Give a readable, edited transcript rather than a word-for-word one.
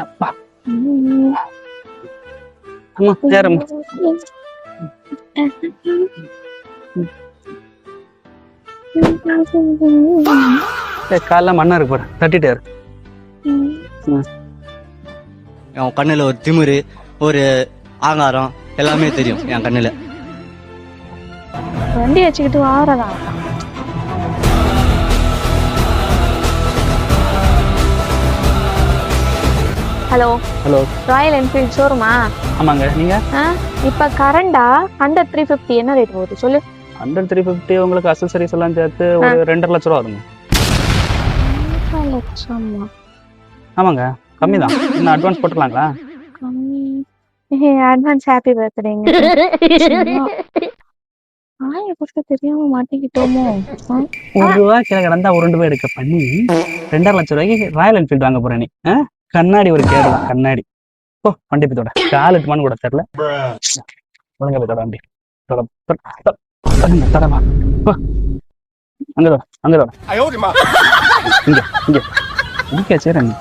அப்பா அம்மா ஏறம்மா. காலைல மண்ணா இருக்கு பாரு, தட்டிட்டாரு. என் கண்ணுல ஒரு திமிரு, ஒரு ஆங்காரம் எல்லாமே தெரியும் என் கண்ணுல. வண்டி வச்சுக்கிட்டு வாரதா? ஹலோ ஹலோ, ராயல் என்ஃபீல்ட் ஷோரூமா? ஆமாங்க. நீங்க இப்ப கரண்டா 100-350 என்ன ரேட் போகுது சொல்லு? 100-350 உங்களுக்கு அக்சசரிஸ் எல்லாம் சேர்த்து ஒரு 2.5 லட்ச ரூபா வருங்க. 2 லட்சமா? ஆமாங்க, கம்மி தான். இன்னும் அட்வான்ஸ் போட்டுக்கலாங்களா? கம்மி. அட்வான்ஸ் ஹாப்பி பர்த்டேங்க. ஆய கொடுக்க தெரியாம மாட்டிக்கிட்டோமோ? 1 ரூபா கீழே கிடந்தா உருண்டு போய் எடுக்க பண்ணி 2.5 லட்ச ரூபாய்க்கு ராயல் என்ஃபீல்டு வாங்க போறேன் நீ. கண்ணாடி ஒரு கேடுதான், கண்ணாடி. ஓ, வண்டி போய் தொட, கால் எட்டுமான்னு கூட தெரியல. ஒழுங்கா போய் தொட வண்டி. தடமா அங்க தொட, அங்க தொட. இங்க இங்க இங்க சேரங்க.